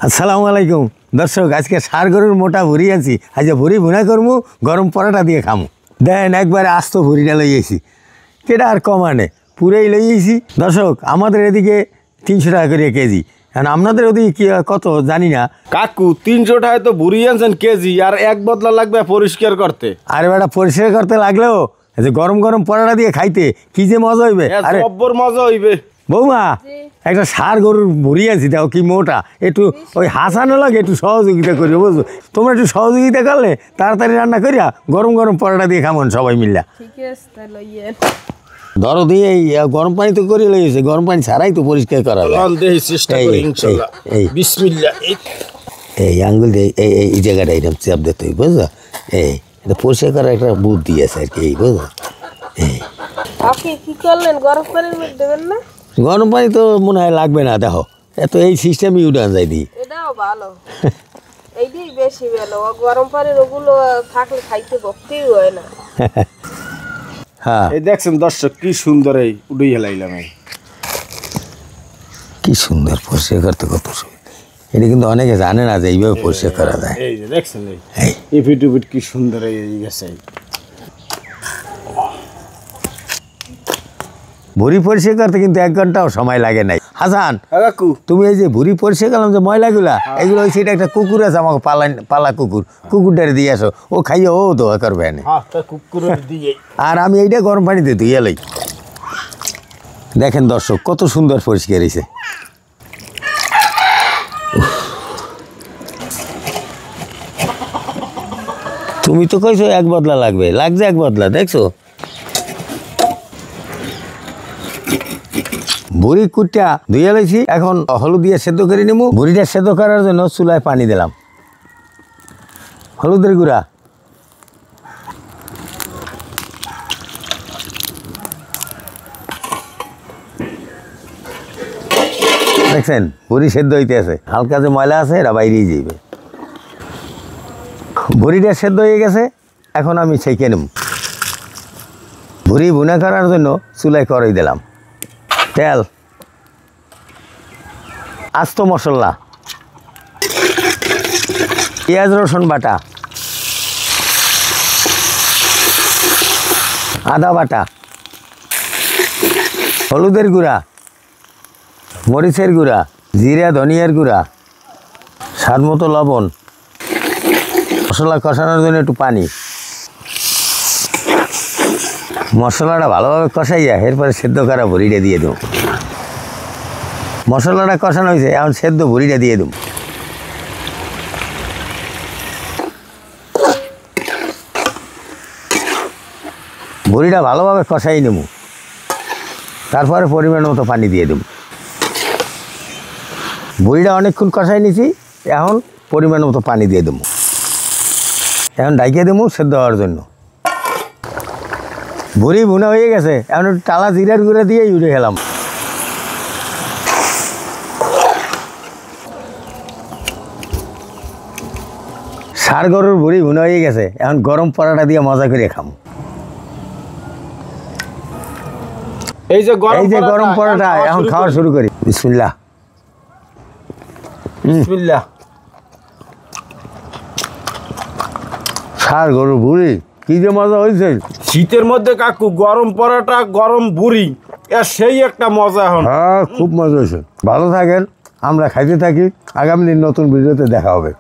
আসসালামু আলাইকুম দর্শক, আজকে সার গরুর মোটা ভুড়ি আছি। আজ ভুড়ি ভুনা করবো, গরম পরোটা দিয়ে খামো। দেন একবারে আস্ত ভুড়িটা লইয়েছি, কেটা আর কমানে পুরেই লইয়েছি। দর্শক, আমাদের এদিকে 300 টাকা করে কেজি, কারণ আপনাদের ওদিকে কি কত জানি না। কাকু 300 টাকায় তো ভুড়ি আনছেন কেজি, আর এক বদলা লাগবে পরিষ্কার করতে। আরে বেটা, পরিষ্কার করতে লাগলেও যে গরম গরম পরোটা দিয়ে খাইতে কি যে মজা হইবে। আরে অব্বর মজা হইবে। বৌমা, একটা সার গরুর ভুড়ি আছি, দাও কি মোটা, একটু ওই হাসানো লাগে, একটু সহযোগিতা করি বুঝছো। তোমরা একটু সহযোগিতা করলে তাড়াতাড়ি রান্না করিয়া গরম গরম পরোটা দিয়ে খামন সবাই মিললা। ধরো দিয়ে এই গরম পানি তো করে লইছে, গরম পানি ছাড়াই তো পরিষ্কার করা যায়। এই আঙ্গুল দিয়ে এই জায়গাটা এরকম চাপ দিতে হবে বুঝছো। এটা পরিষ্কার করার একটা বুদ্ধি আছে আর কি, এই বুঝছো। কি করলেন, গরম পানির মধ্যে দেবেন না? গরম পানি তো মনে হয় লাগবে না, দেখো এত এই সিস্টেমই উঠান যাই দিই। এটাও ভালো, এইটাই বেশি ভালো। গরম পানির ওগুলো থাকলে খাইতে বকতেই হয় না। হ্যাঁ, এই দেখছেন দর্শক কি সুন্দর এই উড়ে হেলাইলাম। কি সুন্দর পরিষ্কার করতে, কত সুন্দর। এটা কিন্তু অনেকে জানে না যে এইভাবে পরিষ্কার করা যায়। এই যে দেখছেন এই ফিট কি সুন্দর এই গেছে। ভুড়ি পরিষ্কার করতে কিন্তু 1 ঘন্টাও সময় লাগে নাই। হাসান কাকু, তুমি এই যে ভুড়ি পরিষ্কার করলাম যে ময়লাগুলা, এগুলো ওই সেটা একটা কুকুর আছে আমাকে পালা কুকুর, কুকুরটারে দিয়ে আসো, ও খাইয়ে ও দোয়া করবে এনে। আর আমি এইটা গরম পানিতে ধুয়ে লই। দেখেন দর্শক, কত সুন্দর পরিষ্কার হয়েছে। তুমি তো কইছো 1 বদলা লাগবে, লাগছে 1 বদলা, দেখছো। ভুড়ি কুটটা ধুয়ে লইছি, এখন হলুদ দিয়ে সেদ্ধ করে নেবো। ভুড়িটা সেদ্ধ করার জন্য চুলায় পানি দিলাম, হলুদের গুঁড়া, দেখছেন ভুড়ি সেদ্ধ হইতে আছে, হালকা যে ময়লা আছে এটা বাইরেই যাইবে। ভুড়িটা সেদ্ধ হয়ে গেছে, এখন আমি ছেঁকে নেব। ভুড়ি ভুনা করার জন্য চুলায় কড়াই দিলাম, তেল, আস্ত মশলা, পেঁয়াজ রসুন বাটা, আদা বাটা, হলুদের গুঁড়া, মরিচের গুঁড়া, জিরা ধনিয়ার গুঁড়া, স্বাদ মতো লবণ, মশলা কষানোর জন্য একটু পানি। মশলাটা ভালোভাবে কষাইয়া এরপরে সেদ্ধ করা ভুড়িটা দিয়ে দেব। মশলাটা কষানো হয়েছে, এখন সেদ্ধ ভুড়িটা দিয়ে দেব। ভুড়িটা ভালোভাবে কষাই নেব, তারপরে পরিমাণ মতো পানি দিয়ে দেব। ভুড়িটা অনেকক্ষণ কষাই নিছি, এখন পরিমাণ মতো পানি দিয়ে দেবো। এখন ডাইকে দেবো সেদ্ধ হওয়ার জন্য। ভুড়ি ভুনা হয়ে গেছে, এখন একটু টালা জিরার গুঁড়া দিয়ে উড়ে গেলাম। ষাঁড় গরুর ভুড়ি ভুনা হয়ে গেছে, এখন গরম পরোটা দিয়ে মজা করে খাম। এই যে গরম পরোটা এখন খাওয়া শুরু করি। বিসমিল্লাহ। বিসমিল্লাহ। ষাঁড় গরুর ভুড়ি কি যে মজা হয়েছে। শীতের মধ্যে কাকু গরম পরোটা, গরম ভুড়ি, এর সেই একটা মজা। এখন হ্যাঁ, খুব মজা হয়েছে। ভালো থাকেন, আমরা খাইতে থাকি। আগামী দিন নতুন ভিডিওতে দেখা হবে।